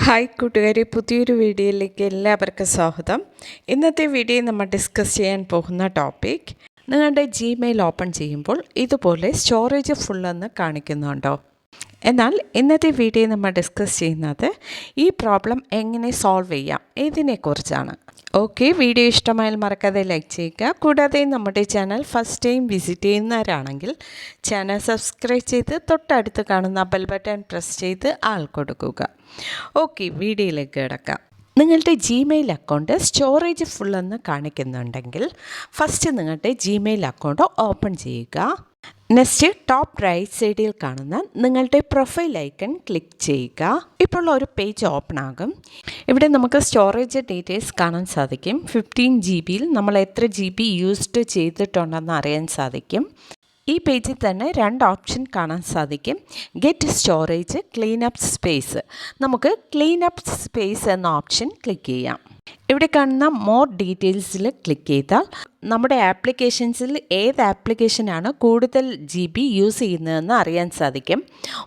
Hi കൂട്ടുകാരെ, പുതിയൊരു വീഡിയോയിലേക്ക് എല്ലാവർക്കും സ്വാഗതം. ഇന്നത്തെ വീഡിയോയിൽ നമ്മൾ ഡിസ്കസ് ചെയ്യാൻ പോകുന്ന ടോപ്പിക്, നിങ്ങളുടെ ജിമെയിൽ ഓപ്പൺ ചെയ്യുമ്പോൾ ഇതുപോലെ സ്റ്റോറേജ് ഫുള്ളെന്ന് കാണിക്കുന്നുണ്ടോ? എന്നാൽ ഇന്നത്തെ വീഡിയോയിൽ നമ്മൾ ഡിസ്കസ് ചെയ്യുന്നത് ഈ പ്രോബ്ലം എങ്ങനെ സോൾവ് ചെയ്യാം ഇതിനെക്കുറിച്ചാണ്. ഓക്കെ, വീഡിയോ ഇഷ്ടമായാൽ മറക്കാതെ ലൈക്ക് ചെയ്യുക. കൂടാതെ നമ്മുടെ ചാനൽ ഫസ്റ്റ് ടൈം വിസിറ്റ് ചെയ്യുന്നവരാണെങ്കിൽ ചാനൽ സബ്സ്ക്രൈബ് ചെയ്ത് തൊട്ടടുത്ത് കാണുന്ന ബെൽ ബട്ടൺ പ്രസ് ചെയ്ത് ആൾ കൊടുക്കുക. ഓക്കെ, വീഡിയോയിലേക്ക് കിടക്കാം. നിങ്ങളുടെ ജിമെയിൽ അക്കൗണ്ട് സ്റ്റോറേജ് ഫുള്ളെന്ന് കാണിക്കുന്നുണ്ടെങ്കിൽ ഫസ്റ്റ് നിങ്ങളുടെ ജിമെയിൽ അക്കൗണ്ട് ഓപ്പൺ ചെയ്യുക. നെക്സ്റ്റ് ടോപ്പ് റൈറ്റ് സൈഡിൽ കാണുന്ന നിങ്ങളുടെ പ്രൊഫൈൽ ഐക്കൺ ക്ലിക്ക് ചെയ്യുക. ഇപ്പോൾ ഒരു പേജ് ഓപ്പൺ ആകും. ഇവിടെ നമുക്ക് സ്റ്റോറേജ് ഡീറ്റെയിൽസ് കാണാൻ സാധിക്കും. 15 GB നമ്മൾ എത്ര GB യൂസ്ഡ് ചെയ്തിട്ടുണ്ടെന്ന് അറിയാൻ സാധിക്കും. ഈ പേജിൽ തന്നെ രണ്ട് ഓപ്ഷൻ കാണാൻ സാധിക്കും. Get storage, clean up space. നമുക്ക് ക്ലീൻ അപ്പ് സ്പേസ് എന്ന ഓപ്ഷൻ ക്ലിക്ക് ചെയ്യാം. ഇവിടെ കാണുന്ന മോർ ഡീറ്റെയിൽസിൽ ക്ലിക്ക് ചെയ്താൽ നമ്മുടെ ആപ്ലിക്കേഷൻസിൽ ഏത് ആപ്ലിക്കേഷനാണ് കൂടുതൽ GB യൂസ് ചെയ്യുന്നതെന്ന് അറിയാൻ സാധിക്കും.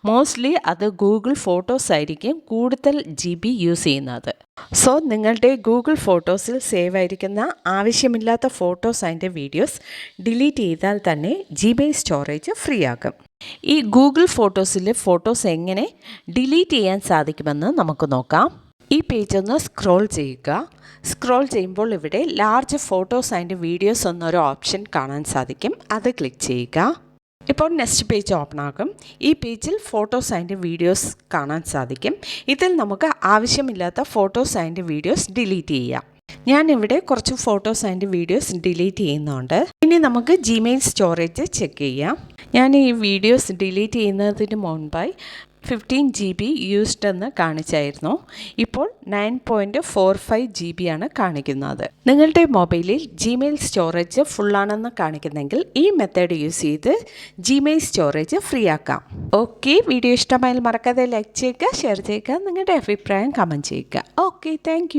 മോസ്റ്റ്ലി അത് ഗൂഗിൾ ഫോട്ടോസ് ആയിരിക്കും കൂടുതൽ GB യൂസ് ചെയ്യുന്നത്. സോ നിങ്ങളുടെ ഗൂഗിൾ ഫോട്ടോസിൽ സേവ് ആയിരിക്കുന്ന ആവശ്യമില്ലാത്ത ഫോട്ടോസ് അതിൻ്റെ വീഡിയോസ് ഡിലീറ്റ് ചെയ്താൽ തന്നെ ജിമെയിൽ സ്റ്റോറേജ് ഫ്രീ ആകും. ഈ ഗൂഗിൾ ഫോട്ടോസിലെ ഫോട്ടോസ് എങ്ങനെ ഡിലീറ്റ് ചെയ്യാൻ സാധിക്കുമെന്ന് നമുക്ക് നോക്കാം. ഈ പേജ് ഒന്ന് സ്ക്രോൾ ചെയ്യുക. സ്ക്രോൾ ചെയ്യുമ്പോൾ ഇവിടെ ലാർജ് ഫോട്ടോസ് ആൻഡ് വീഡിയോസ് എന്നൊരു ഓപ്ഷൻ കാണാൻ സാധിക്കും. അത് ക്ലിക്ക് ചെയ്യുക. ഇപ്പോൾ നെക്സ്റ്റ് പേജ് ഓപ്പൺ ആകും. ഈ പേജിൽ ഫോട്ടോസ് ആൻഡ് വീഡിയോസ് കാണാൻ സാധിക്കും. ഇതിൽ നമുക്ക് ആവശ്യമില്ലാത്ത ഫോട്ടോസ് ആൻഡ് വീഡിയോസ് ഡിലീറ്റ് ചെയ്യാം. ഞാനിവിടെ കുറച്ച് ഫോട്ടോസ് ആൻഡ് വീഡിയോസ് ഡിലീറ്റ് ചെയ്യുന്നുണ്ട്. ഇനി നമുക്ക് ജിമെയിൽ സ്റ്റോറേജ് ചെക്ക് ചെയ്യാം. ഞാൻ ഈ വീഡിയോസ് ഡിലീറ്റ് ചെയ്യുന്നതിന് മുൻപായി 15 GB യൂസ്ഡ് എന്ന് കാണിച്ചായിരുന്നു. ഇപ്പോൾ 9.45 GB ആണ് കാണിക്കുന്നത്. നിങ്ങളുടെ മൊബൈലിൽ ജിമെയിൽ സ്റ്റോറേജ് ഫുള്ളാണെന്ന് കാണിക്കുന്നെങ്കിൽ ഈ മെത്തേഡ് യൂസ് ചെയ്ത് ജിമെയിൽ സ്റ്റോറേജ് ഫ്രീ ആക്കാം. ഓക്കെ, വീഡിയോ ഇഷ്ടമായാൽ മറക്കാതെ ലൈക്ക് ചെയ്യുക, ഷെയർ ചെയ്യുക, നിങ്ങളുടെ അഭിപ്രായം കമൻറ്റ് ചെയ്യുക. Okay, thank